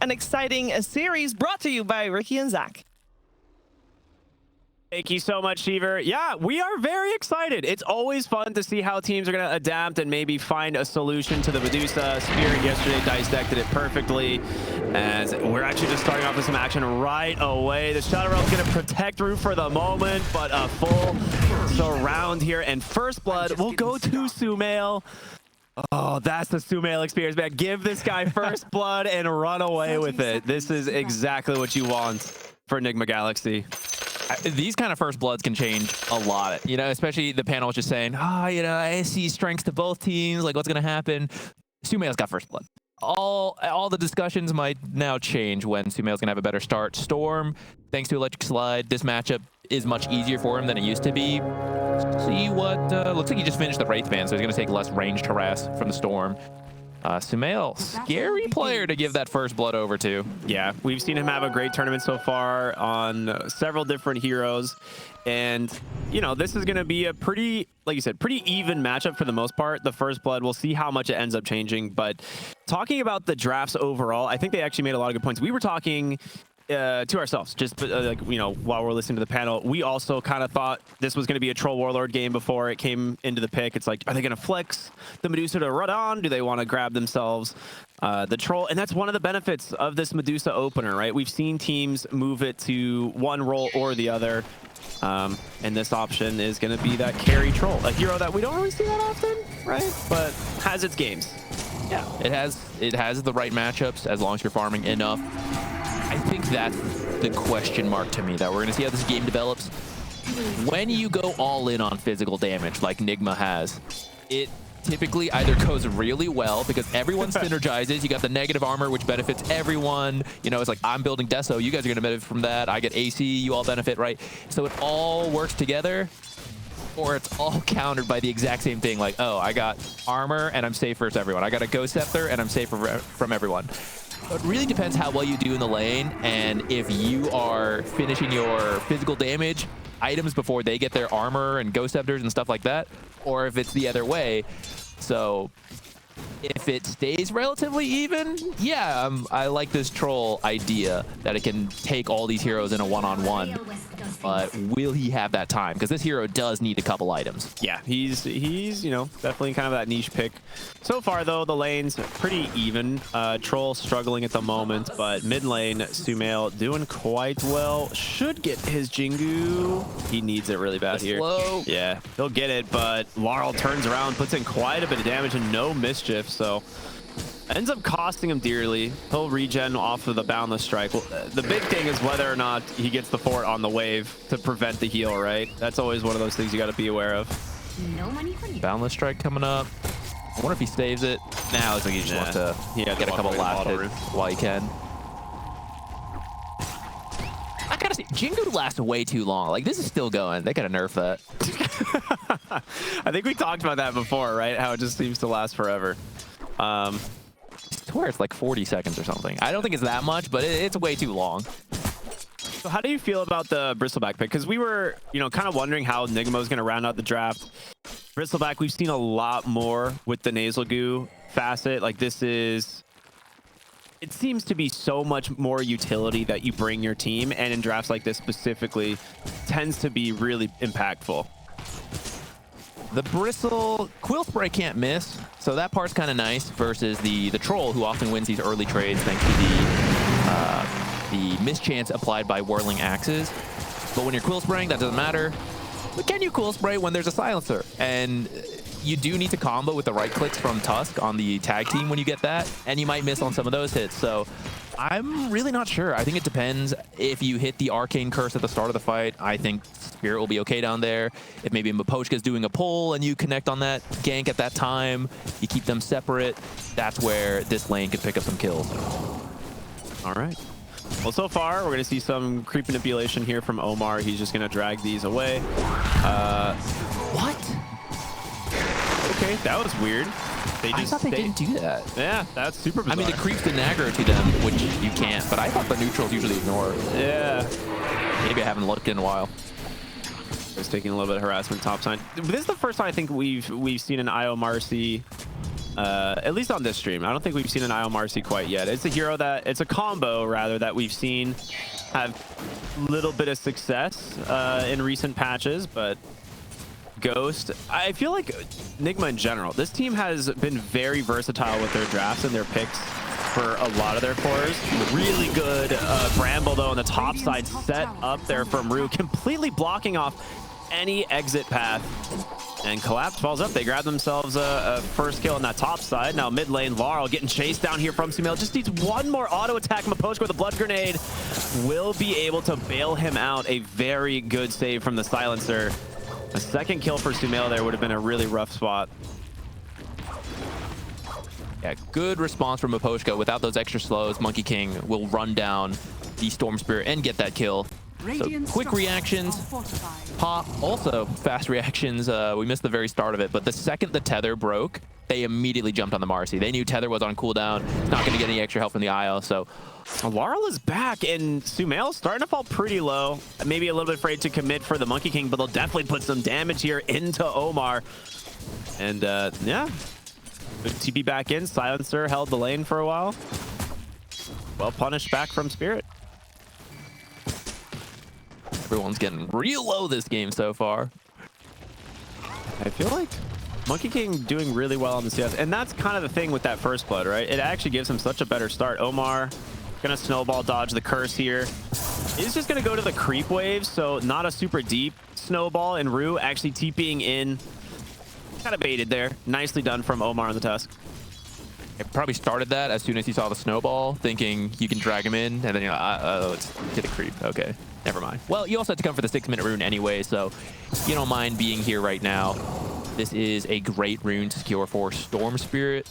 an exciting series brought to you by Ricky and Zach. Thank you so much, Cheever. Yeah, we are very excited. It's always fun to see how teams are going to adapt and maybe find a solution to the Medusa. Spirit yesterday dissected it perfectly, as we're actually just starting off with some action right away. The Shadow Realm's going to protect Roof for the moment, but a full surround here, and First Blood will go to Sumail. Oh, that's the Sumail experience, man. Give this guy First Blood and run away with it. This is exactly what you want for Enigma Galaxy. These kind of First Bloods can change a lot, you know, especially the panel was just saying, you know, I see strengths to both teams, like what's going to happen. Sumail's got First Blood. All the discussions might now change when Sumail's going to have a better start. Storm, thanks to Electric Slide, this matchup is much easier for him than it used to be. See what, looks like he just finished the Wraith Band, so he's going to take less ranged harass from the Storm. Sumail, scary player to give that First Blood over to. Yeah, we've seen him have a great tournament so far on several different heroes. And, you know, this is going to be a pretty, like you said, pretty even matchup for the most part. The First Blood, we'll see how much it ends up changing. But talking about the drafts overall, I think they actually made a lot of good points. We were talking to ourselves, just like, you know, while we're listening to the panel, we also kind of thought this was going to be a Troll Warlord game before it came into the pick. It's like, are they going to flex the Medusa to run on? Do they want to grab themselves the Troll? And that's one of the benefits of this Medusa opener, right? We've seen teams move it to one role or the other. And this option is going to be that carry Troll, a hero that we don't really see that often, right? But has its games. Yeah, it has the right matchups as long as you're farming enough. I think that's the question mark to me, that we're going to see how this game develops. When you go all in on physical damage like Nigma has, it typically either goes really well because everyone synergizes. You got the negative armor, which benefits everyone. You know, it's like, I'm building Deso, you guys are going to benefit from that. I get AC, you all benefit, right? So it all works together. Or it's all countered by the exact same thing, like, oh, I got armor and I'm safe versus everyone. I got a Ghost Scepter and I'm safe from everyone. So it really depends how well you do in the lane, and if you are finishing your physical damage items before they get their armor and Ghost Scepters and stuff like that, or if it's the other way. So if it stays relatively even, yeah, I like this Troll idea that it can take all these heroes in a one-on-one. But will he have that time? Because this hero does need a couple items. Yeah, he's you know, definitely kind of that niche pick. So far, though, the lane's pretty even. Troll struggling at the moment, but mid lane, Sumail doing quite well. Should get his Jingu. He needs it really bad here. Slow. Yeah, he'll get it, but Laurel turns around, puts in quite a bit of damage and no mischief, so ends up costing him dearly. He'll regen off of the Boundless Strike. Well, the big thing is whether or not he gets the fort on the wave to prevent the heal, right? That's always one of those things you got to be aware of. No money for you. Boundless Strike coming up. I wonder if he saves it. Now looks like he just wants to get a couple last hits while he can. I gotta say, Jingu lasts way too long. Like, this is still going. They gotta nerf that. I think we talked about that before, right? How it just seems to last forever. I swear it's like 40 seconds or something. I don't think it's that much, but it's way too long. So how do you feel about the Bristleback pick? Because we were, you know, kind of wondering how Nigma was going to round out the draft. Bristleback, we've seen a lot more with the Nasal Goo facet. Like, this is... It seems to be so much more utility that you bring your team, and in drafts like this specifically, tends to be really impactful. The Bristle, Quill Spray can't miss, so that part's kind of nice versus the Troll, who often wins these early trades thanks to the mischance applied by Whirling Axes. But when you're Quill Spraying, that doesn't matter. But can you Quill Spray when there's a Silencer? And you do need to combo with the right clicks from Tusk on the tag team when you get that, and you might miss on some of those hits. So I'm really not sure. I think it depends. If you hit the Arcane Curse at the start of the fight, I think Spirit will be okay down there. If maybe Miposhka's doing a pull and you connect on that gank at that time, you keep them separate, that's where this lane could pick up some kills. All right. Well, so far, we're going to see some creep manipulation here from Omar. He's just going to drag these away. What? Okay, that was weird. I thought they didn't do that. Yeah, that's super bizarre. I mean, the creeps didn't aggro to them, which you can't, but I thought the neutrals usually ignore. Yeah. Maybe I haven't looked in a while. Just taking a little bit of harassment top side. This is the first time I think we've seen an IO Marcy at least on this stream. I don't think we've seen an IO Marcy quite yet. It's a hero that, it's a combo rather, that we've seen have a little bit of success in recent patches, but Ghost, I feel like Nigma in general, this team has been very versatile with their drafts and their picks for a lot of their cores. Really good Bramble though on the top side, set up there from Rue, completely blocking off any exit path. And Collapse falls up. They grab themselves a first kill on that top side. Now mid lane, Laurel getting chased down here from Sumail. Just needs one more auto attack. Mapochka with a blood grenade will be able to bail him out. A very good save from the silencer. A second kill for Sumail there would have been a really rough spot. Yeah, good response from Mapochka. Without those extra slows, Monkey King will run down the Storm Spirit and get that kill. So quick reactions, pop, also fast reactions. We missed the very start of it, but the second the tether broke, they immediately jumped on the Marcy. They knew tether was on cooldown, not going to get any extra help from the IO, so... Laurel is back, and Sumail starting to fall pretty low. Maybe a little bit afraid to commit for the Monkey King, but they'll definitely put some damage here into Omar. And yeah, good TP back in. Silencer held the lane for a while. Well punished back from Spirit. Everyone's getting real low this game so far. I feel like Monkey King doing really well on the CS, and that's kind of the thing with that first blood, right? It actually gives him such a better start. Omar gonna snowball dodge the curse here. He's just gonna go to the creep waves, so not a super deep snowball, and Rue actually TPing in. Kind of baited there. Nicely done from Omar on the Tusk. It probably started that as soon as he saw the snowball, thinking you can drag him in, and then you're like, uh-oh, it's get a creep. Okay, never mind. Well, you also have to come for the 6-minute rune anyway, so you don't mind being here right now. This is a great rune to secure for Storm Spirit.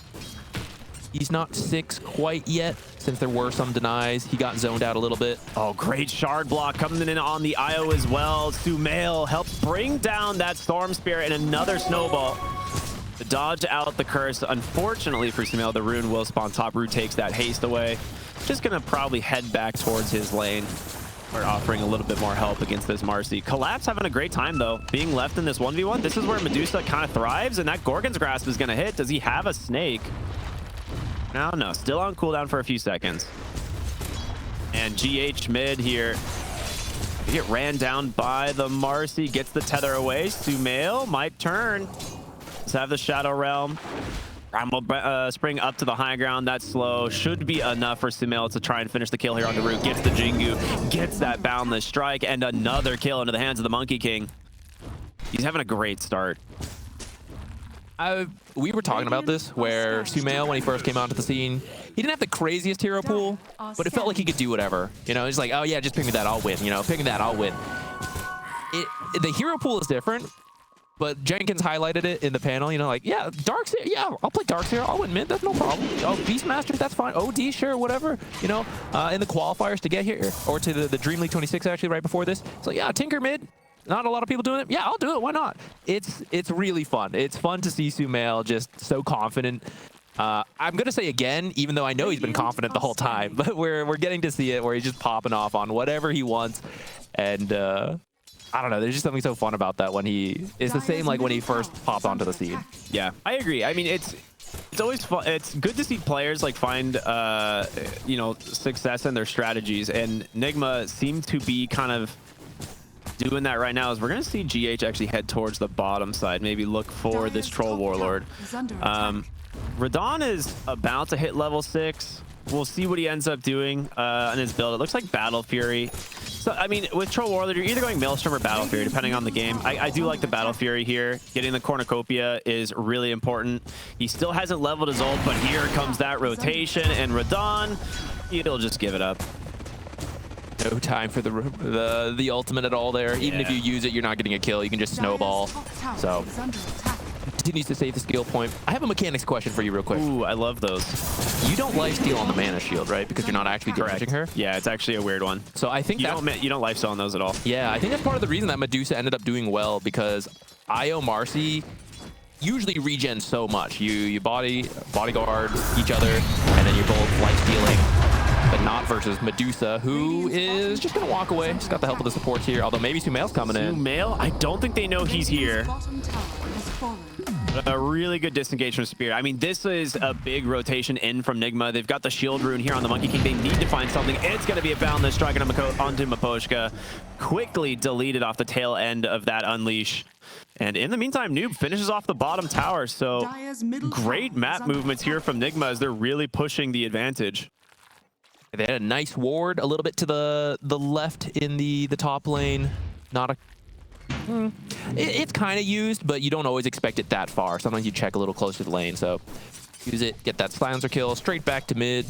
He's not 6 quite yet, since there were some denies. He got zoned out a little bit. Oh, great shard block coming in on the IO as well. Sumail helps bring down that Storm Spirit and another snowball to dodge out the curse. Unfortunately for Sumail, the rune will spawn top. Rue takes that haste away. Just gonna probably head back towards his lane. We're offering a little bit more help against this Marcy. Collapse having a great time though, being left in this 1v1. This is where Medusa kind of thrives, and that Gorgon's Grasp is gonna hit. Does he have a snake? No, still on cooldown for a few seconds. And GH mid here. They get ran down by the Marcy, gets the tether away. Sumail might turn. Let's have the Shadow Realm. Bramble spring up to the high ground. That's slow. Should be enough for Sumail to try and finish the kill here on the root. Gets the Jingu, gets that boundless strike, and another kill into the hands of the Monkey King. He's having a great start. We were talking about this, where Sumail, when he first came onto the scene, he didn't have the craziest hero pool, but it felt like he could do whatever. You know, he's like, oh yeah, just pick me that, I'll win. You know, pick me that, I'll win. The hero pool is different, but Jenkins highlighted it in the panel, you know, like, yeah, Dark's here, yeah, I'll play Dark's here, I'll win mid, that's no problem. Oh, Beastmaster, that's fine. OD, sure, whatever. You know, in the qualifiers to get here, or to the Dream League 26 actually right before this, it's like, yeah, Tinker mid. Not a lot of people doing it. Yeah, I'll do it. Why not? It's really fun. It's fun to see Sumail just so confident. I'm gonna say again, even though I know he's been confident the whole time, but we're getting to see it where he's just popping off on whatever he wants, and I don't know. There's just something so fun about that when it's the same like when he first popped onto the scene. Yeah, I agree. I mean, it's always fun. It's good to see players like find you know, success in their strategies, and Nigma seemed to be kind of doing that right now. As we're going to see GH actually head towards the bottom side, maybe look for this Troll Warlord. Radon is about to hit level 6. We'll see what he ends up doing in his build. It looks like Battle Fury. So, I mean, with Troll Warlord, you're either going Maelstrom or Battle Fury, depending on the game. I do like the Battle Fury here. Getting the Cornucopia is really important. He still hasn't leveled his ult, but here comes that rotation, and Radon, he'll just give it up. No time for the ultimate at all there. Even if you use it, you're not getting a kill. You can just snowball. So continues to save the skill point. I have a mechanics question for you real quick. Ooh, I love those. You don't lifesteal on the mana shield, right? Because you're not actually damaging her? Yeah, it's actually a weird one. So I think you don't lifesteal on those at all. Yeah, I think that's part of the reason that Medusa ended up doing well, because IO Marcy usually regen so much. You bodyguard each other, and then you're both lifestealing. But not versus Medusa, who is just going to walk away. Just got the help of the supports here, although maybe Sumail's coming in. Sumail? I don't think they know he's here. A really good disengage from Spirit. I mean, this is a big rotation in from Nigma. They've got the shield rune here on the Monkey King. They need to find something. It's going to be a boundless strike onto Miposhka. Quickly deleted off the tail end of that unleash. And in the meantime, Noob finishes off the bottom tower. So great map movements here from Nigma as they're really pushing the advantage. They had a nice ward a little bit to the left in the top lane. Not a... It's kind of used, but you don't always expect it that far. Sometimes you check a little closer to the lane. So use it, get that silencer kill, straight back to mid.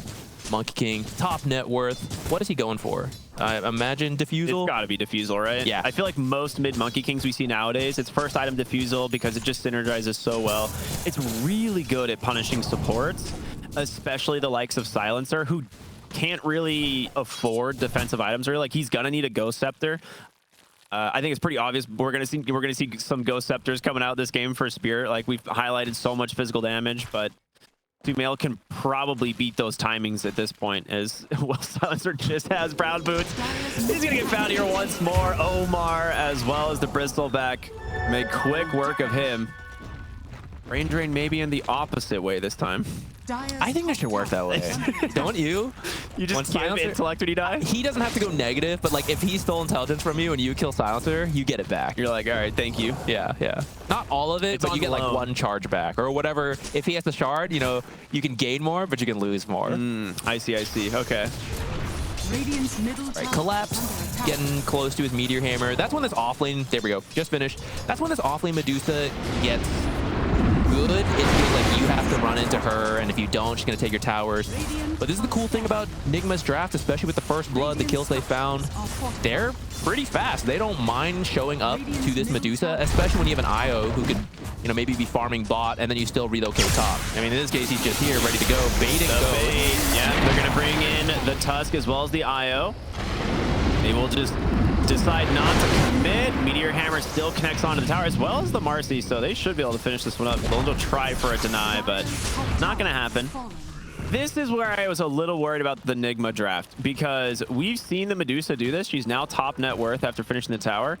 Monkey King, top net worth. What is he going for? I imagine Diffusal? It's got to be Diffusal, right? Yeah. I feel like most mid Monkey Kings we see nowadays, it's first item Diffusal because it just synergizes so well. It's really good at punishing supports, especially the likes of Silencer, who can't really afford defensive items. Or like he's gonna need a Ghost Scepter. I think it's pretty obvious we're gonna see some Ghost Scepters coming out this game for Spirit. Like we've highlighted so much physical damage, but Sumail can probably beat those timings at this point, as well. Silencer just has brown boots. He's gonna get found here once more. Omar, as well as the Bristleback, make quick work of him. Brain drain maybe in the opposite way this time. I think it should work that way. Don't you? You just give intellect when you die? He doesn't have to go negative, but like if he stole intelligence from you and you kill Silencer, you get it back. You're like, all right, thank you. Yeah, yeah. Not all of it, It's but you get like loan. one charge back or whatever. If he has the shard, you know, you can gain more, but you can lose more. I see. Okay. Right, collapse, getting close to his meteor hammer. That's when this offlane, there we go, just finished. That's when this offlane Medusa gets good. It feels like you have to run into her, and if you don't, she's gonna take your towers. But this is the cool thing about Nigma's draft, especially with the first blood, the kills they found. They're pretty fast. They don't mind showing up to this Medusa, especially when you have an IO who could, you know, maybe be farming bot, and then you still relocate top. I mean, in this case, he's just here, ready to go, baiting go. Yeah, they're gonna bring in the Tusk as well as the IO. They will just decide not to commit. Meteor Hammer still connects onto the tower as well as the Marcy, so they should be able to finish this one up. They'll try for a deny, but not gonna happen. This is where I was a little worried about the Nigma draft, because we've seen the Medusa do this. She's now top net worth after finishing the tower.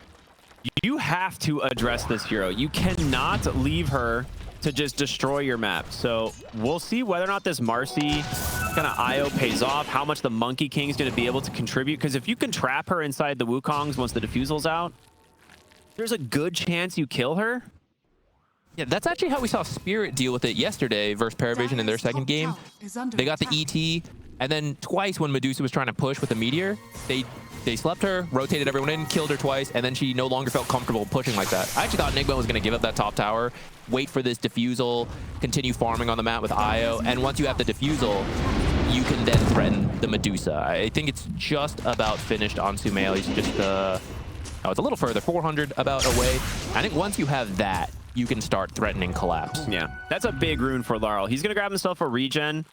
You have to address this hero. You cannot leave her to just destroy your map. So we'll see whether or not this Marcy kind of IO pays off, how much the Monkey King is going to be able to contribute. Because if you can trap her inside the Wukongs once the Diffusal's out, there's a good chance you kill her. Yeah, that's actually how we saw Spirit deal with it yesterday versus Paravision in their second game. They got the ET, and then twice when Medusa was trying to push with the Meteor, they slept her, rotated everyone in, killed her twice, and then she no longer felt comfortable pushing like that. I actually thought Nigma was going to give up that top tower, wait for this Diffusal, continue farming on the map with IO, and once you have the Diffusal, you can then threaten the Medusa. I think it's just about finished on Sumail. He's just, oh, it's a little further, 400 about away. I think once you have that, you can start threatening collapse. Yeah, that's a big rune for Larl. He's going to grab himself a regen,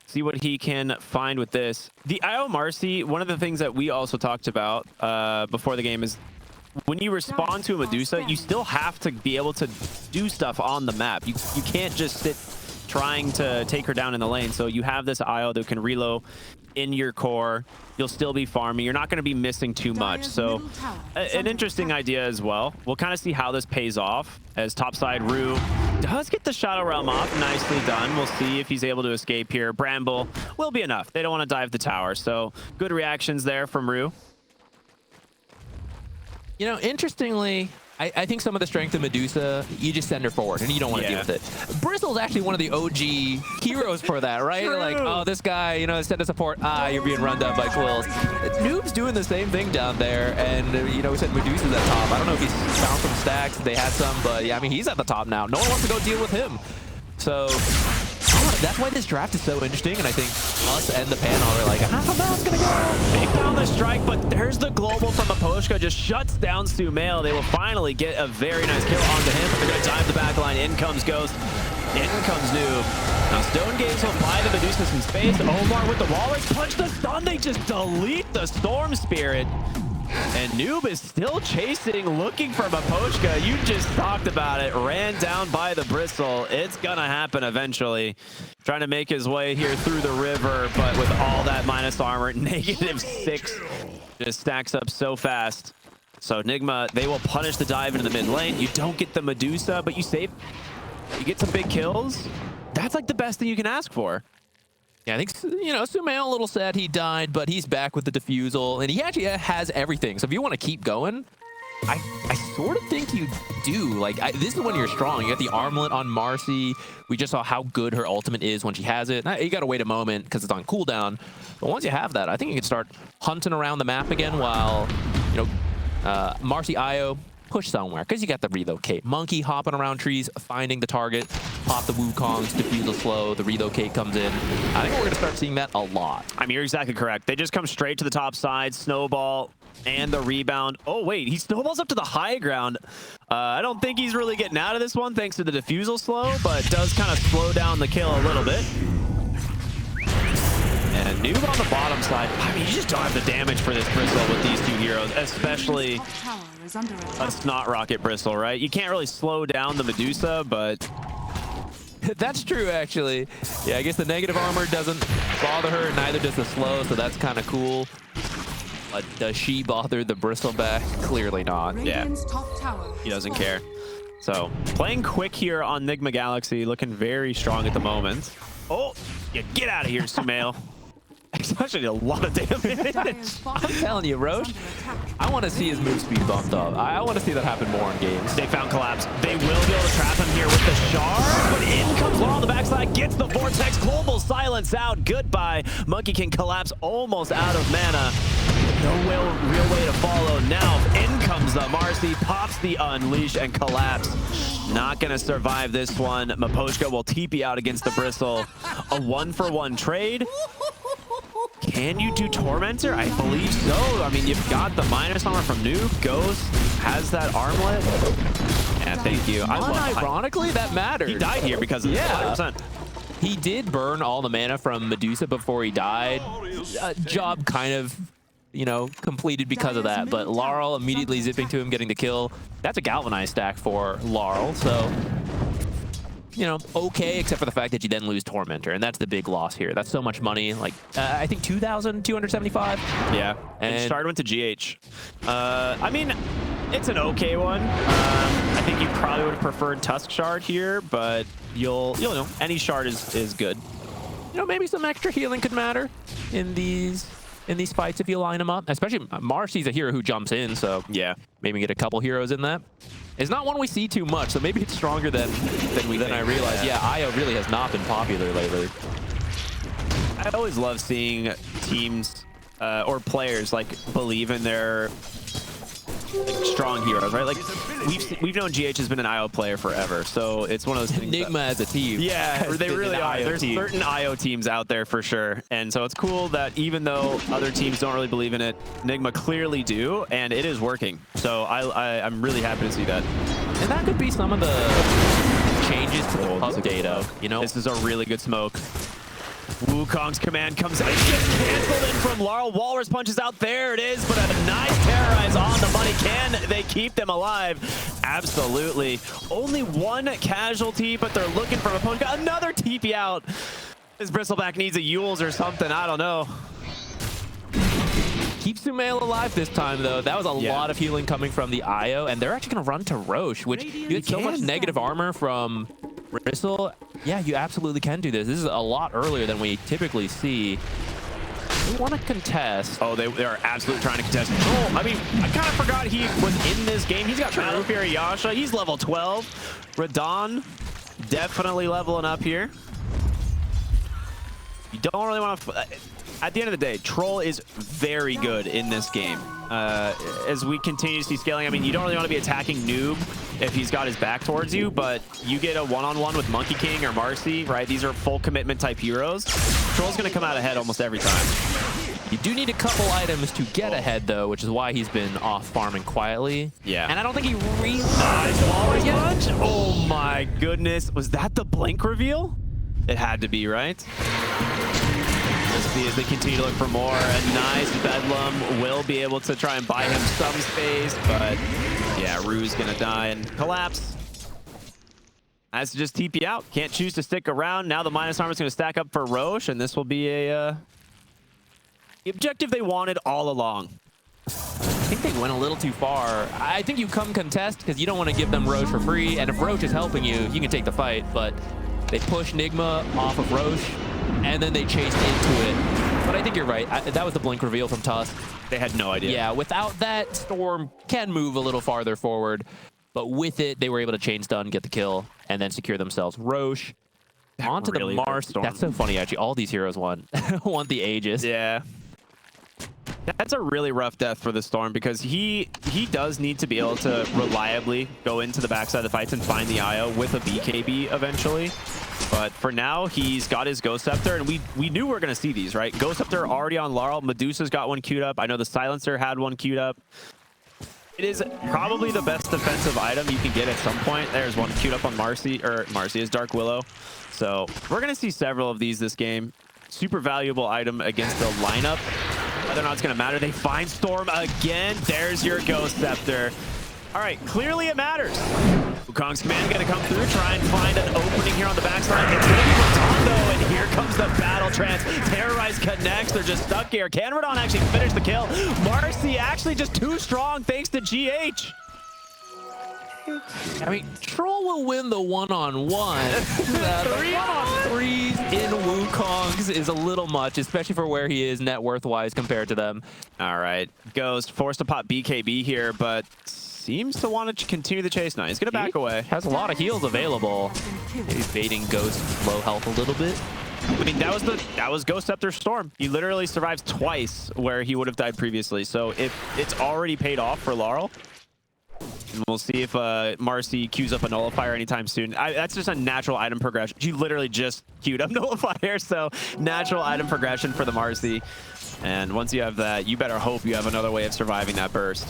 see what he can find with this. The IO Marcy, one of the things that we also talked about before the game is when you respond to a Medusa, you still have to be able to do stuff on the map. You can't just sit trying to take her down in the lane. So you have this IO that can reload in your core. You'll still be farming. You're not going to be missing too much. So an interesting idea as well. We'll kind of see how this pays off as topside Rue does get the Shadow Realm off. Nicely done. We'll see if he's able to escape here. Bramble will be enough. They don't want to dive the tower. So good reactions there from Rue. You know, interestingly, I think some of the strength of Medusa, you just send her forward and you don't want to deal with it. Bristle's actually one of the OG heroes for that, right? Like, oh, this guy, you know, instead of support, you're being run down by Quills. Noob's doing the same thing down there, and, you know, we said Medusa's at top. I don't know if he's found some stacks. They had some, but, yeah, I mean, he's at the top now. No one wants to go deal with him. So that's why this draft is so interesting, and I think us and the panel are like, how that's gonna go? They found the strike, but there's the global from Miposhka, just shuts down Sumail. They will finally get a very nice kill onto him, but they're gonna dive the back line. In comes Ghost, in comes Noob. Now Stone Gaze will buy the Medusa some space. Omar with the wallers, punch the stun, they just delete the Storm Spirit. And Noob is still chasing, looking for Miposhka. You just talked about it. Ran down by the Bristle. It's gonna happen eventually. Trying to make his way here through the river, but with all that minus armor, -6 just stacks up so fast. So Nigma, they will punish the dive into the mid lane. You don't get the Medusa, but you save you get some big kills. That's like the best thing you can ask for. Yeah, I think, you know, Sumail a little sad he died, but he's back with the defusal, and he actually has everything. So if you want to keep going, I sort of think you do. Like, this is when you're strong. You got the armlet on Marcy. We just saw how good her ultimate is when she has it. Now, you got to wait a moment because it's on cooldown. But once you have that, I think you can start hunting around the map again while, you know, Marcy IO push somewhere because you got the relocate. Monkey hopping around trees, finding the target, pop the Wukongs, defusal slow, the relocate comes in. I think we're going to start seeing that a lot. I mean, you're exactly correct. They just come straight to the top side, snowball, and the rebound. Oh, wait, he snowballs up to the high ground. I don't think he's really getting out of this one thanks to the defusal slow, but does kind of slow down the kill a little bit. And Noob on the bottom side. I mean, you just don't have the damage for this Bristle with these two heroes, especially a Snot Rocket Bristle, right? You can't really slow down the Medusa, but... That's true, actually. Yeah, I guess the negative armor doesn't bother her, neither does the slow, so that's kind of cool. But does she bother the Bristleback? Clearly not. Yeah, he doesn't care. So, playing quick here on Nigma Galaxy, looking very strong at the moment. Oh, yeah, get out of here, Sumail. It's actually a lot of damage. I'm telling you, Roche, I want to see his move speed bumped up. I want to see that happen more in games. They found Collapse. They will be able to trap him here with the shard, but in comes Law on the backside, gets the Vortex, Global Silence out. Goodbye. Monkey King Collapse almost out of mana. No real way to follow. Now in comes the Marcy, pops the Unleash, and Collapse. Not going to survive this one. Maposhka will TP out against the Bristle. A 1-for-1 trade. Can you do Tormentor? I believe so. I mean, you've got the minus armor from Noob. Ghost has that armlet. Yeah, thank you. Ironically, that mattered. He died here because of 100%. He did burn all the mana from Medusa before he died. Job kind of, you know, completed because of that. But Laurel immediately zipping to him, getting the kill. That's a galvanized stack for Laurel. So, you know, okay, except for the fact that you then lose Tormentor, and that's the big loss here. That's so much money. Like, I think 2,275. Yeah, and Shard went to GH. I mean, it's an okay one. I think you probably would have preferred Tusk Shard here, but you'll know, any Shard is good. You know, maybe some extra healing could matter in these fights if you line them up. Especially Marcy's a hero who jumps in, so yeah, maybe get a couple heroes in that. It's not one we see too much, so maybe it's stronger than I realized. Yeah, Io really has not been popular lately. I always love seeing teams or players like believe in their strong heroes, right? Like we've known GH has been an IO player forever, so it's one of those things. Nigma as a team. Yeah, they really are. There's certain IO teams out there for sure, and so it's cool that even though other teams don't really believe in it, Nigma clearly do, and it is working. So I'm really happy to see that. And that could be some of the changes to the pub data. You know, this is a really good smoke. Wukong's command comes out. It gets canceled in from Laurel. Walrus punches out. There it is, but a nice terrorize on the money. Can they keep them alive? Absolutely. Only one casualty, but they're looking for a opponent. Got another TP out. This Bristleback needs a Yules or something. I don't know. Keep Sumail alive this time, though. That was a lot of healing coming from the IO, and they're actually going to run to Roche, which you get so much negative armor from Bristle. Yeah, you absolutely can do this. This is a lot earlier than we typically see. They want to contest. Oh, they are absolutely trying to contest. Oh, I mean, I kind of forgot he was in this game. He's got Battle Fury Yasha. He's level 12. Radon definitely leveling up here. You don't really want to... At the end of the day, Troll is very good in this game. As we continue to see scaling, I mean, you don't really want to be attacking Noob if he's got his back towards you, but you get a one-on-one with Monkey King or Marcy, right? These are full commitment type heroes. Troll's going to come out ahead almost every time. You do need a couple items to get ahead, though, which is why he's been off farming quietly. Yeah. And I don't think he realized Walrus punch. Oh my goodness. Was that the blink reveal? It had to be, right? We'll see as they continue to look for more. A nice Bedlam will be able to try and buy him some space, but yeah, Rue's gonna die and collapse. Has to just TP out. Can't choose to stick around. Now the minus armor is gonna stack up for Roche, and this will be a the objective they wanted all along. think they went a little too far. I think you come contest because you don't want to give them Roche for free. And if Roche is helping you, you can take the fight. But they push Nigma off of Roche, and then they chased into it. But I think you're right. That was the blink reveal from Tusk. They had no idea. Yeah, without that, Storm can move a little farther forward. But with it, they were able to chain stun, get the kill, and then secure themselves. Roche onto really the Mars. Storm. That's so funny, actually. All these heroes want the Aegis. Yeah. That's a really rough death for the Storm because he does need to be able to reliably go into the backside of the fights and find the IO with a BKB eventually. But for now, he's got his Ghost Scepter, and we knew we were going to see these, right? Ghost Scepter already on Laurel. Medusa's got one queued up. I know the Silencer had one queued up. It is probably the best defensive item you can get at some point. There's one queued up on Marcy is Dark Willow. So we're going to see several of these this game. Super valuable item against the lineup. Whether or not it's going to matter, they find Storm again. There's your Ghost Scepter. All right, clearly it matters. Wukong's command going to come through, try and find an opening here on the backside. It's going to be Rotondo, and here comes the battle trance. Terrorize connects. They're just stuck here. Can Radon actually finish the kill? Marcy actually just too strong thanks to GH. I mean, Troll will win the one-on-one. The one-on-threes in Wukong's is a little much, especially for where he is net worth-wise compared to them. All right, Ghost forced to pop BKB here, but seems to want to continue the chase now. He's going to back away. Has a lot of heals available. Maybe baiting Ghost low health a little bit. I mean, that was Ghost Scepter Storm. He literally survives twice where he would have died previously. So if it's already paid off for Laurel. And we'll see if Marcy queues up a Nullifier anytime soon. That's just a natural item progression. She literally just queued up Nullifier, so natural item progression for the Marcy. And once you have that, you better hope you have another way of surviving that burst.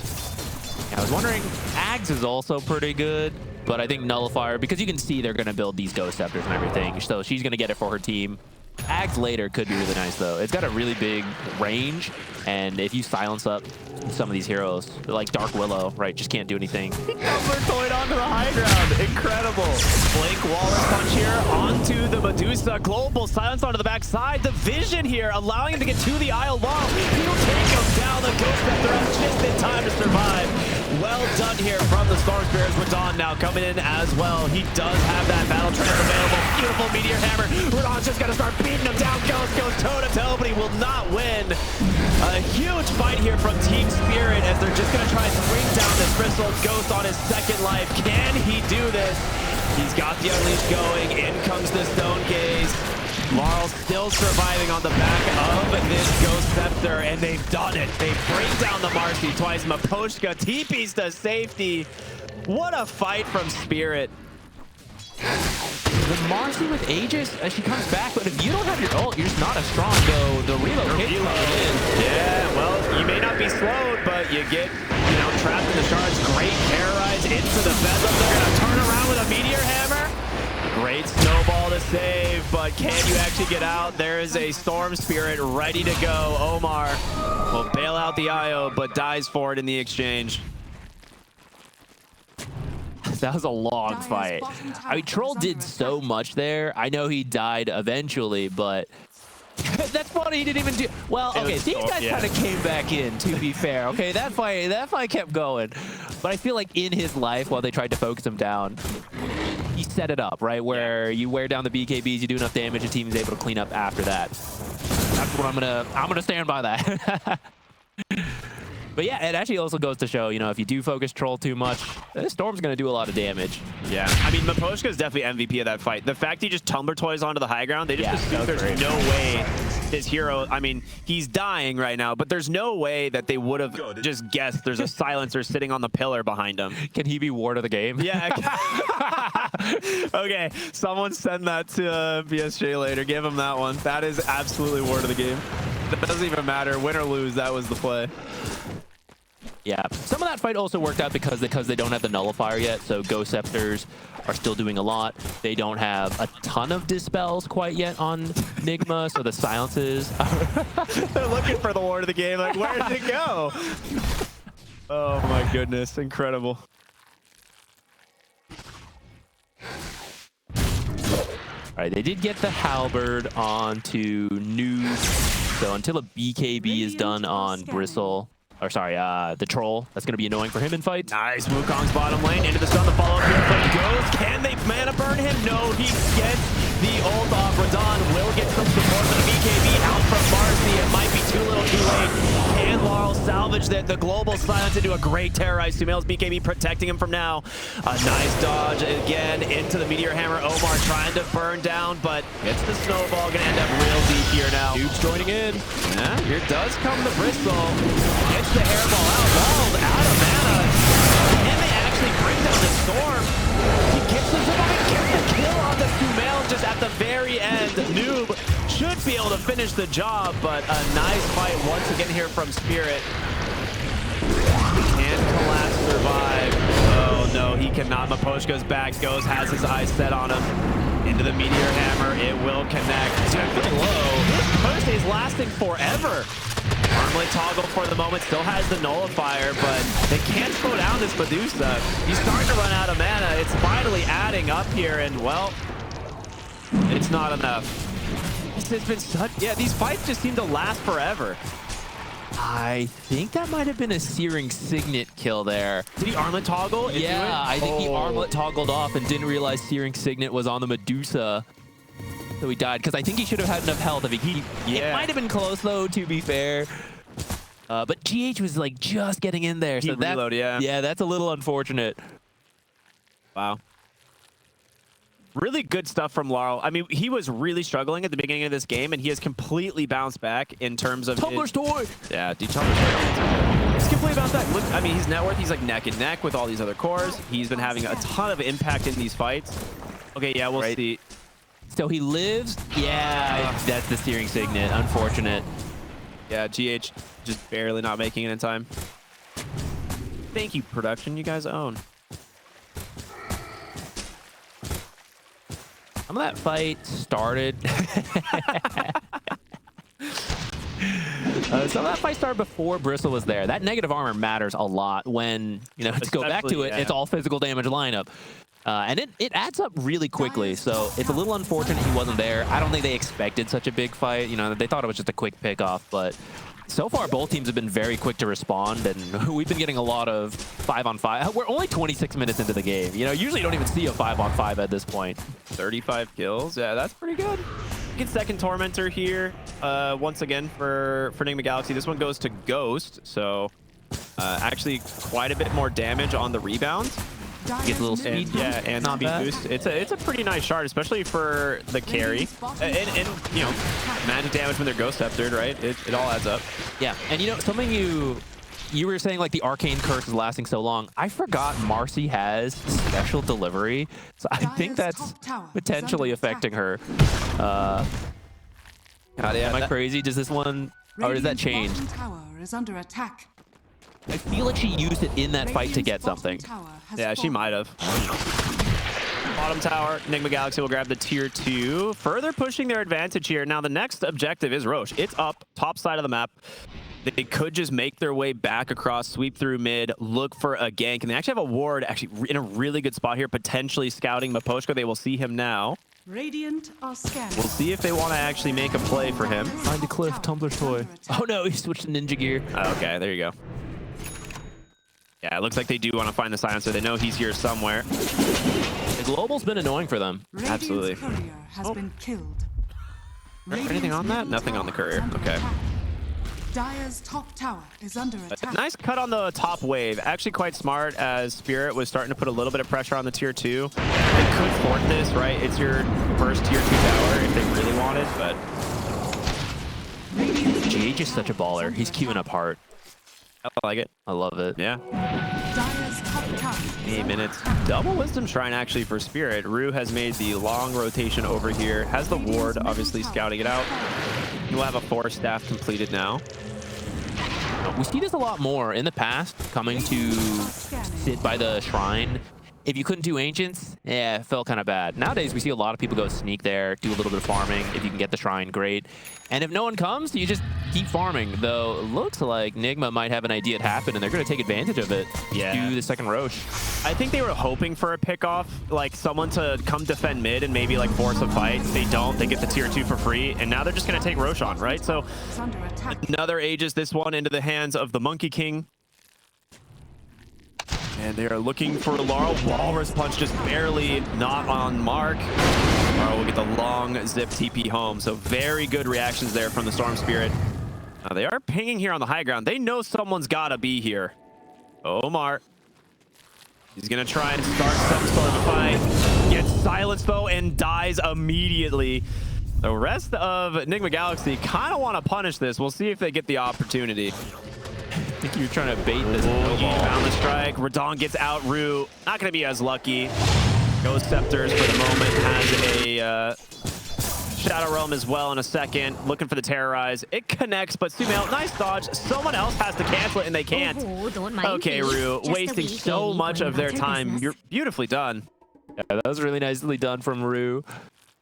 Yeah, I was wondering, Ags is also pretty good, but I think Nullifier, because you can see they're going to build these Ghost Scepters and everything, so she's going to get it for her team. Ags later could be really nice, though. It's got a really big range, and if you silence up some of these heroes, like Dark Willow, right, just can't do anything. Toyed onto the high ground. Incredible. Blink Wallace punch here onto the Medusa. Global silence onto the backside. The vision here allowing him to get to the Isle Long. He'll take him down. The Ghost Scepter has just in time to survive. Well done here from the Storm Spirits. Radon now coming in as well. He does have that battle trance available. Beautiful Meteor Hammer. Radon's just got to start beating him down. Ghost goes toe-to-toe, but he will not win. A huge fight here from Team Spirit as they're just going to try and bring down this Crystal Ghost on his second life. Can he do this? He's got the Unleash going. In comes the Stone Gaze. Laurel still surviving on the back of this Ghost Scepter, and they've done it. They bring down the Marcy twice. Maposhka TPs to safety. What a fight from Spirit. The Marcy with Aegis, she comes back, but if you don't have your ult, you're just not as strong, though. The reload hits in. Yeah, well, you may not be slowed, but you get, trapped in the shards. Great terrorize into the Bedlam. They're going to turn around with a Meteor Hammer. Great snowball to save, but can you actually get out? There is a Storm Spirit ready to go. Omar will bail out the IO, but dies for it in the exchange. That was a long fight. I mean, Troll did so much there. I know he died eventually, but that's funny. He didn't even do well. Okay, these guys kind of came back in. To be fair, okay, that fight kept going. But I feel like in his life, while they tried to focus him down, he set it up right where you wear down the BKBs, you do enough damage, the team is able to clean up after that. That's what I'm gonna stand by that. But yeah, it actually also goes to show, if you do focus Troll too much, Storm's going to do a lot of damage. Yeah, I mean, Maposhka is definitely MVP of that fight. The fact he just Tumbler Toys onto the high ground, they just assume there's no way his hero, I mean, he's dying right now, but there's no way that they would have just guessed there's a silencer sitting on the pillar behind him. Can he be ward of the game? Yeah. Okay, someone send that to BSJ later. Give him that one. That is absolutely ward of the game. That doesn't even matter. Win or lose, that was the play. Yeah, some of that fight also worked out because they don't have the Nullifier yet, so Ghost Scepters are still doing a lot. They don't have a ton of dispels quite yet on Nigma, so the silences. They're looking for the ward of the game, like, where did it go? Oh my goodness, incredible. All right, they did get the Halberd onto Noob, so until a BKB is done on Bristle, or sorry, the troll. That's going to be annoying for him in fights. Nice. Wukong's bottom lane into the stun. The follow-up here from Ghost. Can they mana burn him? No, he gets the ult off. Radon will get some support for the BKB out from Marcy. It might be too little too late. Can Laurel salvage the global silence into a great terrorize? Sumail's BKB protecting him from now. A nice dodge again into the Meteor Hammer. Omar trying to burn down, but it's the snowball. Gonna end up real deep here now. Dude's joining in. Yeah, here does come the Bristol. Gets the hairball out. Walled out of mana. Can they actually bring down the storm? He gets the kill on the Sumail just at the very end. Noob should be able to finish the job, but a nice fight once again here from Spirit. Can Collapse survive? Oh no, he cannot. Maposhka's back. Goes, has his eyes set on him. Into the Meteor Hammer. It will connect. Pretty low. This burst is lasting forever. Armlet toggle for the moment. Still has the nullifier, but they can't slow down this Medusa. He's starting to run out of mana. It's finally adding up here, and well, it's not enough. This has been such... Yeah, these fights just seem to last forever. I think that might have been a Searing Signet kill there. Did he armlet toggle? Yeah, I think he armlet toggled off and didn't realize Searing Signet was on the Medusa. So he died, because I think he should have had enough health if he... Yeah. It might have been close, though, to be fair. But GH was, like, just getting in there. So reload, yeah. Yeah, that's a little unfortunate. Wow. Really good stuff from Laurel. I mean, he was really struggling at the beginning of this game, and he has completely bounced back in terms of... Tumblr's toy! Yeah, dude, Tumblr's toy. He's completely bounced back. Look, I mean, his net worth, he's like neck and neck with all these other cores. He's been having a ton of impact in these fights. Okay, yeah, we'll see. So he lives. Yeah, that's the Searing Signet. Unfortunate. Yeah, GH just barely not making it in time. Thank you, production. You guys own. Some of that fight started. Some of that fight started before Bristle was there. That negative armor matters a lot when, you know, to go back to it, it's all physical damage lineup. And it adds up really quickly, so it's a little unfortunate he wasn't there. I don't think they expected such a big fight. You know, they thought it was just a quick pickoff, but so far both teams have been very quick to respond, and we've been getting a lot of 5-on-5. We're only 26 minutes into the game. You know, usually you don't even see a 5-on-5 at this point. 35 kills. Yeah, that's pretty good. Get second Tormentor here once again for Enigma Galaxy. This one goes to Ghost, so actually quite a bit more damage on the rebound. Gets a little speed, and speed boost. It's a pretty nice shard, especially for the carry. And you know, magic damage when they're ghost sceptered, right? It all adds up. Yeah, and you know something you were saying, like the arcane curse is lasting so long. I forgot Marcy has special delivery, so I think that's potentially affecting her. Am I crazy? Does this one, or does that change? Is under attack. I feel like she used it in that fight to get something. Yeah, she might have. Bottom tower, Enigma Galaxy will grab the tier 2, further pushing their advantage here. Now the next objective is Roche. It's up, top side of the map. They could just make their way back across, sweep through mid, look for a gank, and they actually have a ward actually in a really good spot here, potentially scouting Maposhka. They will see him now. Radiant are scanning. We'll see if they want to actually make a play for him. Find a cliff, Tumblr's toy. Oh no, he switched to ninja gear. Okay, there you go. Yeah, it looks like they do want to find the silencer. They know he's here somewhere. The global's been annoying for them. Absolutely. Courier has been killed. Anything on that? Nothing on the courier. Okay. Dire's top tower is under attack. Nice cut on the top wave. Actually quite smart, as Spirit was starting to put a little bit of pressure on the tier 2. They could fort this, right? It's your first tier 2 tower if they really wanted, but... GH is such a baller. He's queuing up hard. I like it. I love it. Yeah. Dire's top tower is 8 minutes. Double Wisdom Shrine actually for Spirit. Rue has made the long rotation over here. Has the ward, obviously scouting it out. He will have a 4 staff completed now. We see this a lot more in the past, coming to sit by the shrine if you couldn't do Ancients, yeah, it felt kind of bad. Nowadays, we see a lot of people go sneak there, do a little bit of farming. If you can get the Shrine, great. And if no one comes, you just keep farming. Though it looks like Nigma might have an idea to happen, and they're going to take advantage of it. Yeah. Do the second Roche. I think they were hoping for a pickoff, like someone to come defend mid and maybe like force a fight. They don't. They get the tier 2 for free, and now they're just going to take Roche on, right? So It's under attack. another Aegis, this one into the hands of the Monkey King. And they are looking for Laurel. Walrus Punch just barely not on mark. Laurel will get the long zip TP home. So very good reactions there from the Storm Spirit. Now they are pinging here on the high ground. They know someone's got to be here. Omar. He's going to try and start some sort of a fight. Gets silenced though and dies immediately. The rest of Enigma Galaxy kind of want to punish this. We'll see if they get the opportunity. I think you're trying to bait this. He found the strike. Radon gets out. Rue not going to be as lucky. Goes Scepters for the moment. Has a Shadow Realm as well in a second. Looking for the Terrorize. It connects, but Sumail, nice dodge. Someone else has to cancel it, and they can't. Okay, Rue, wasting so much of their time. You're beautifully done. Yeah, that was really nicely done from Rue.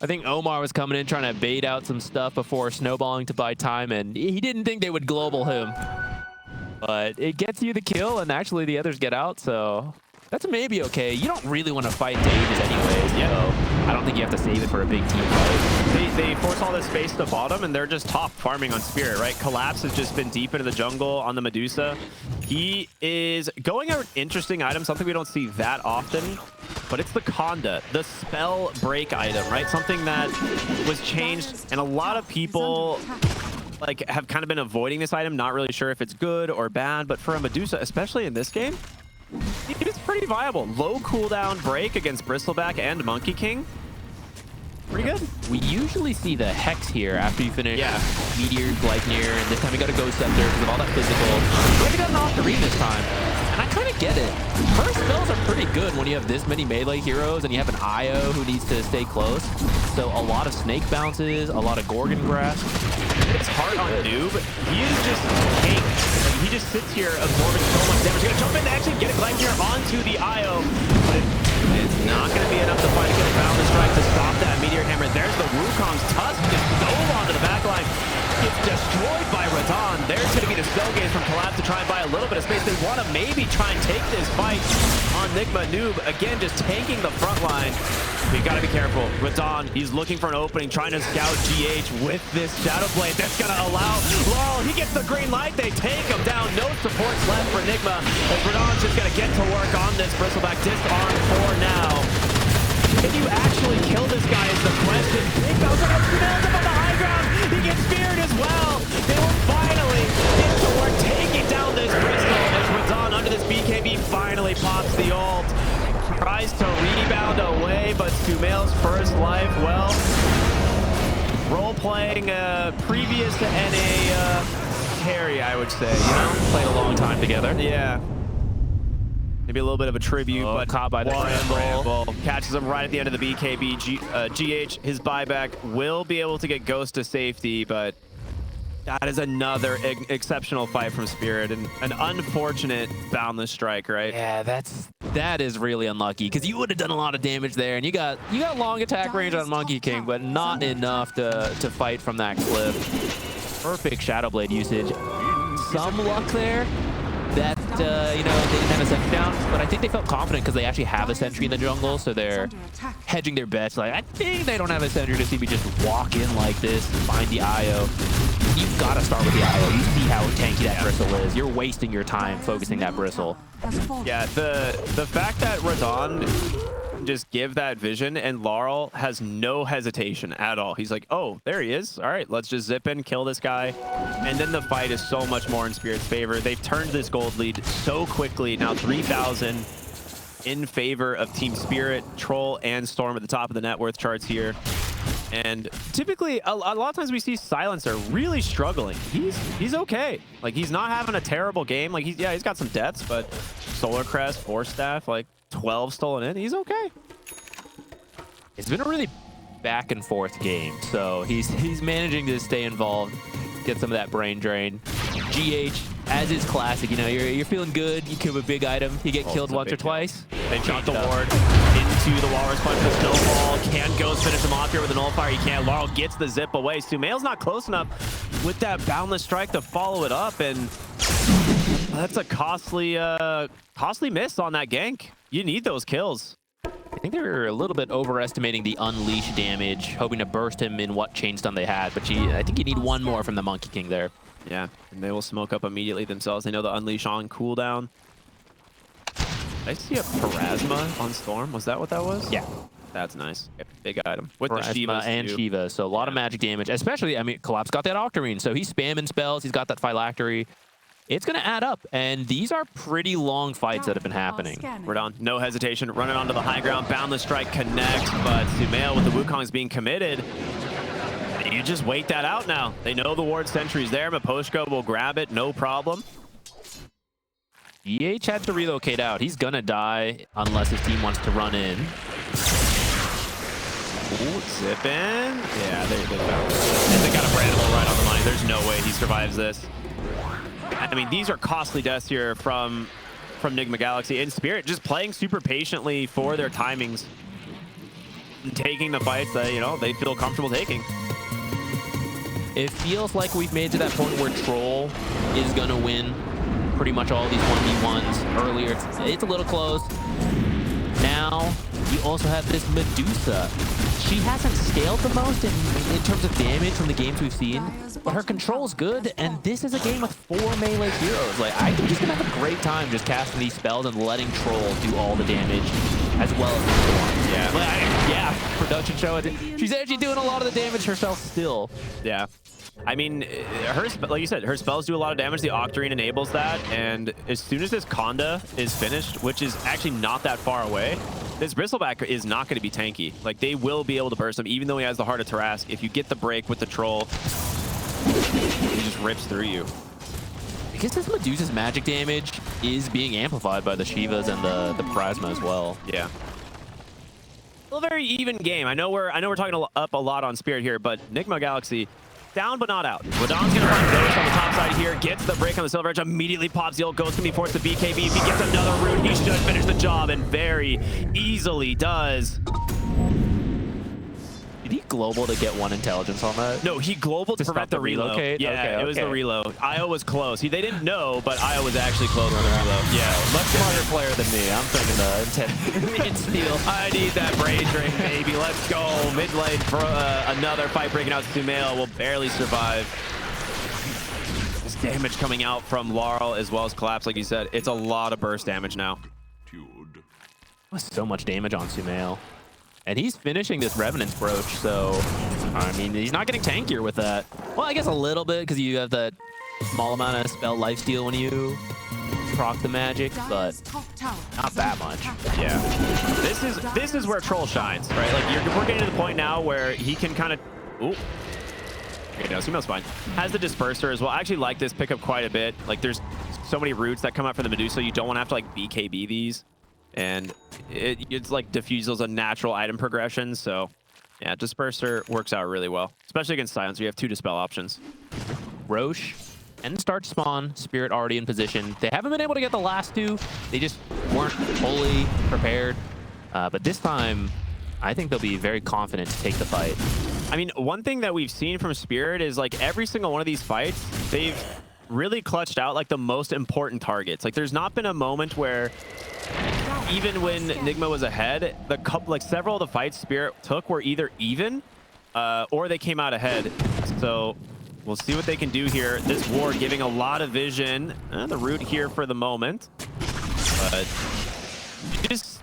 I think Omar was coming in trying to bait out some stuff before snowballing to buy time, and he didn't think they would global him. But it gets you the kill, and actually the others get out, so that's maybe okay. You don't really want to fight to Aegis anyways, so I don't think you have to save it for a big team fight. They force all this space to the bottom, and they're just top farming on Spirit, right? Collapse has just been deep into the jungle on the Medusa. He is going out an interesting item, something we don't see that often, but it's the khanda, the spell break item, right? Something that was changed, and a lot of people like have kind of been avoiding this item, not really sure if it's good or bad, but for a Medusa, especially in this game, it's pretty viable. Low cooldown break against Bristleback and Monkey King. Pretty good. We usually see the Hex here after you finish Meteor, Gleipnir, and this time we got to go Scepter because of all that physical. We haven't gotten off the read this time, and I kind of get it. Her spells are pretty good when you have this many melee heroes and you have an IO who needs to stay close. So a lot of snake bounces, a lot of Gorgon grasp. It's hard on Noob. He is just tank. Like, he just sits here absorbing so much damage. He's going to jump in and actually get a Gleipnir onto the IO, but it's not going to be enough to fight to get a Boundless Strike to stop that Meteor Hammer. There's the Wukong's Tusk just dove onto the backline. Gets destroyed by Radon. There's going to be the Spell Gaze from Collapse to try and buy a little bit of space. They want to maybe try and take this fight on Nigma. Noob, again, just tanking the front line. We got to be careful. Radon, he's looking for an opening, trying to scout GH with this Shadow Blade. That's going to allow Laurel. He gets the green light. They take him down. No supports left for Nigma. As Radon's just going to get to work on this Bristleback. Disarm for now. Can you actually kill this guy is the question. Big Bowser has nailed him on the high ground. He gets speared as well. They will finally get to work taking down this Bristol as Radon under this BKB finally pops the ult. Tries to rebound away, but Sumail's first life, well, role-playing previous to NA carry, I would say, you know? Played a long time together. Yeah. Maybe a little bit of a tribute, but caught by the Bramble catches him right at the end of the BKB. GH, his buyback, will be able to get Ghost to safety, but that is another exceptional fight from Spirit and an unfortunate Boundless Strike, right? Yeah, that is really unlucky because you would have done a lot of damage there, and you got long attack range on Monkey King, but not enough to fight from that cliff. Perfect Shadow Blade usage. Some luck there that you know, they didn't have a sentry down, but I think they felt confident because they actually have a sentry in the jungle, so they're hedging their bets. Like, I think they don't have a sentry to see me just walk in like this, find the IO. You've got to start with the IO. You see how tanky that bristle is. You're wasting your time focusing that bristle. Yeah, the fact that Radon just give that vision and Laurel has no hesitation at all. He's like, oh, there he is. All right, let's just zip in, kill this guy. And then the fight is so much more in Spirit's favor. They've turned this gold lead so quickly. Now 3,000 in favor of Team Spirit. Troll and Storm at the top of the net worth charts here. And typically, a lot of times we see Silencer really struggling. He's okay. Like, he's not having a terrible game. Like, he's got some deaths, but Solar Crest, Force Staff, like 12 stolen in. He's okay. It's been a really back and forth game, so he's managing to stay involved, get some of that brain drain. GH as is classic, you know, you're feeling good, you kill a big item, you get killed once or twice. They jump the ward into the Walrus Punch with Snowball. Can Ghost finish him off here with a Nullifier? He can't. Laurel gets the zip away. Sumail's not close enough with that Boundless Strike to follow it up, and that's a costly miss on that gank. You need those kills. I think they were a little bit overestimating the Unleash damage, hoping to burst him in what chain stun they had, but I think you need one more from the Monkey King there. Yeah, and they will smoke up immediately themselves. They know the Unleash on cooldown. I see a Parasma on Storm. Was that what that was? Yeah. That's nice. Big item. With Parasma the Shivas and too. Shiva, so a lot of magic damage, especially, I mean, Collapse got that Octarine, so he's spamming spells, he's got that Phylactery. It's going to add up, and these are pretty long fights that have been happening. Radon, no hesitation, running onto the high ground. Boundless Strike connects, but Sumail with the Wukong's being committed. You just wait that out now. They know the ward sentry's there. Miposhka will grab it, no problem. EH had to relocate out. He's going to die unless his team wants to run in. Ooh, zip in. Yeah, they found it. And they got a Brandable right on the line. There's no way he survives this. I mean, these are costly deaths here from Nigma Galaxy. And Spirit just playing super patiently for their timings. And taking the fights that, you know, they feel comfortable taking. It feels like we've made to that point where Troll is going to win pretty much all these 1v1s. Earlier, it's a little close. Now, you also have this Medusa. She hasn't scaled the most in terms of damage from the games we've seen, but her control's good, and this is a game with 4 melee heroes. Like, I think she's going to have a great time just casting these spells and letting Troll do all the damage as well as the Storm. Yeah. Yeah, production show it. She's actually doing a lot of the damage herself still. Yeah. I mean, like you said, her spells do a lot of damage. The Octarine enables that, and as soon as this khanda is finished, which is actually not that far away, this Bristleback is not going to be tanky. Like, they will be able to burst him, even though he has the Heart of Tarrasque. If you get the break with the Troll, he just rips through you. Because this Medusa's magic damage is being amplified by the Shivas and the Parasma as well. Yeah. Still a very even game. I know we're talking up a lot on Spirit here, but Nigma Galaxy down but not out. Radon's gonna find Ghost on the top side here, gets the break on the Silver Edge, immediately pops the ult. Ghost can be forced to BKB. If he gets another root, he should finish the job, and very easily does. Did he global to get 1 intelligence on that? No, he global to prevent the reload. Yeah, okay, it was the reload. Io was close. They didn't know, but Io was actually close on the reload. Yeah, much smarter player than me. I'm thinking the intent steal. I need that Braid Ring, baby. Let's go. Mid lane for another fight breaking out. Sumail will barely survive. This damage coming out from Laurel as well as Collapse, like you said. It's a lot of burst damage now. So much damage on Sumail. And he's finishing this Revenant's Brooch, so, I mean, he's not getting tankier with that. Well, I guess a little bit, because you have that small amount of spell lifesteal when you proc the magic, but not that much. Yeah. This is where Troll shines, right? Like, we're getting to the point now where he can kind of... Ooh. Okay, no, Sumail's fine. Has the Disperser as well. I actually like this pickup quite a bit. Like, there's so many roots that come out from the Medusa. You don't want to have to, like, BKB these. And it's like Diffusel's a natural item progression, so yeah, Disperser works out really well, especially against Silence. We have 2 dispel options. Roche and Start Spawn, Spirit already in position. They haven't been able to get the last 2. They just weren't fully prepared. But this time, I think they'll be very confident to take the fight. I mean, one thing that we've seen from Spirit is like every single one of these fights, they've really clutched out like the most important targets. Like, there's not been a moment where even when Nigma was ahead, several of the fights Spirit took were either even or they came out ahead. So we'll see what they can do here. This ward giving a lot of vision. The root here for the moment. But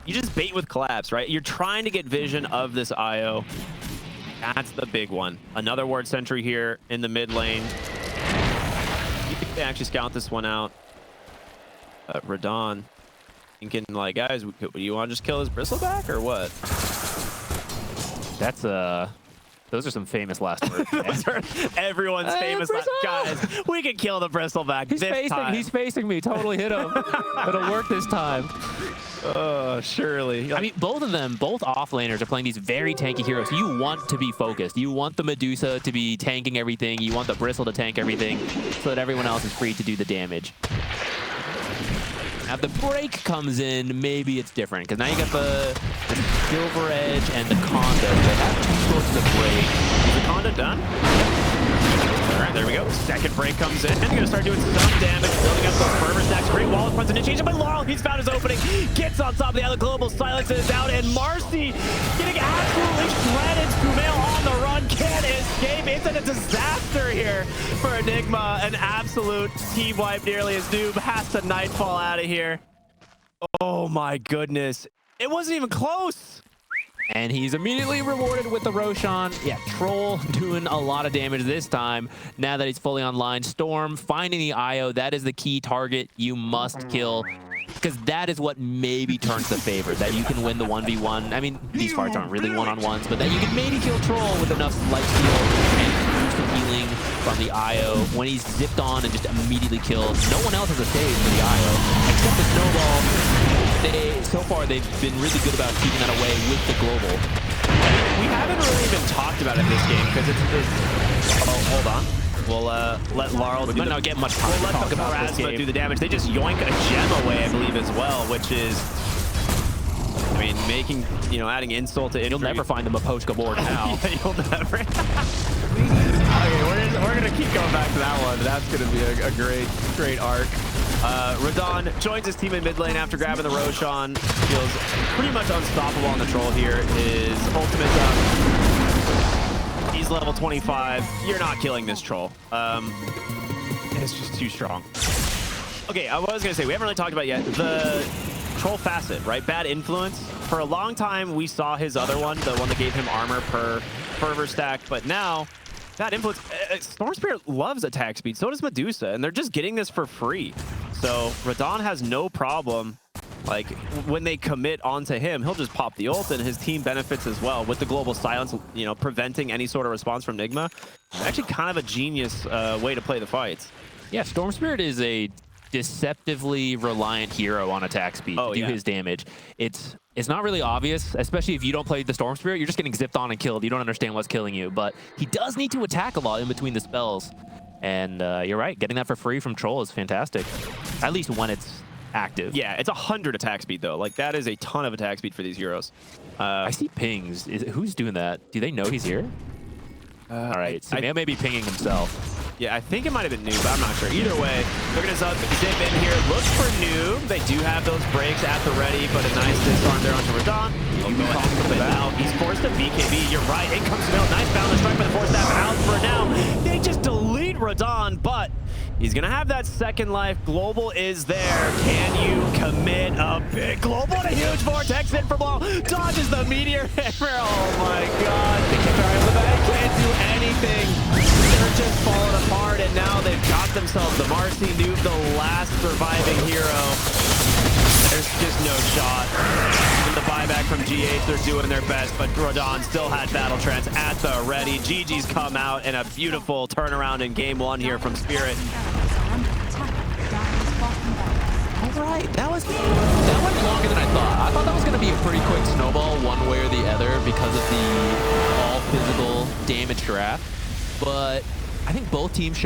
you just bait with Collapse, right? You're trying to get vision of this Io. That's the big one. Another ward sentry here in the mid lane. You think they actually scout this one out? Radon thinking like, guys, do you want to just kill his Bristleback or what? That's a Those are some famous last words. Those are everyone's famous last guys. We can kill the bristleback this time. He's facing me. Totally hit him. It'll work this time. Oh, surely. I mean, both of them, both offlaners are playing these very tanky heroes. You want to be focused. You want the Medusa to be tanking everything. You want the Bristle to tank everything so that everyone else is free to do the damage. Now, if the break comes in, maybe it's different, because now you got the Silver Edge and the khanda. They have two sources of break. Is the khanda done? All right, there we go. Second break comes in. Gonna start doing some damage, building up those fervor stacks. Great wall of front initiation by Laurel. He's found his opening. Gets on top of the other global, silences out, and Marcy getting absolutely shredded. Kumail on the run, can't escape. It's a disaster here for Enigma. An absolute team wipe nearly as Noob has to nightfall out of here. Oh my goodness. It wasn't even close. And he's immediately rewarded with the Roshan. Yeah, Troll doing a lot of damage this time. Now that he's fully online, Storm finding the IO, that is the key target you must kill. Because that is what maybe turns the favor, that you can win the 1v1. I mean, these fights aren't really one-on-ones, but that you can maybe kill Troll with enough life steal and boost some healing from the IO. When he's zipped on and just immediately killed, no one else has a save for the IO, except the Snowball. So far, they've been really good about keeping that away with the global. We haven't really even talked about it in this game because it's oh, hold on. We'll let Laurel do not get much time we'll to talk let the about this Pharasma game. do the damage. They just yoink a gem away, I believe, as well, which is, I mean, making, you know, adding insult to injury. You'll never find them a Poshka board now. Yeah, you'll never. Okay, we're gonna keep going back to that one. That's gonna be a great arc. Radon joins his team in mid lane after grabbing the Roshan. Feels pretty much unstoppable on the Troll here. His ultimate up. He's level 25. You're not killing this Troll. It's just too strong. Okay, I was gonna say, we haven't really talked about yet. The Troll facet, right? Bad influence. For a long time, we saw his other one, the one that gave him armor per fervor stack, but now that influence, Storm Spirit loves attack speed, so does Medusa, and they're just getting this for free. So Radon has no problem, like, when they commit onto him, he'll just pop the ult, and his team benefits as well with the global silence, you know, preventing any sort of response from Nigma. Actually kind of a genius way to play the fights. Yeah, Storm Spirit is a deceptively reliant hero on attack speed to do his damage. It's not really obvious, especially if you don't play the Storm Spirit. You're just getting zipped on and killed. You don't understand what's killing you, but he does need to attack a lot in between the spells. And you're right, getting that for free from Troll is fantastic, at least when it's active. Yeah, it's 100 attack speed though. Like, that is a ton of attack speed for these heroes. I see pings. Who's doing that? Do they know he's here? All right, so may be pinging himself. Yeah, I think it might have been Noob, but I'm not sure. Either way, they're going to zip in here. Look for Noob. They do have those breaks at the ready, but a nice disarm there onto Radon. He'll go ahead and out. He's forced to BKB. You're right. In comes Camille. Nice balance strike by the force staff out for now. They just delete Radon, but he's going to have that second life. Global is there. Can you commit a big global and a huge vortex in for Blow? Dodges the meteor hammer. Oh my god. Can't do anything. They're just falling apart, and now they've got themselves the Marcy Noob, the last surviving hero. There's just no shot. In the buyback from GH, they're doing their best, but Radon still had Battle Trance at the ready. GG's come out in a beautiful turnaround in game one here from Spirit. All right, that went longer than I thought. I thought that was going to be a pretty quick snowball one way or the other because of the all-physical damage draft. But I think both teams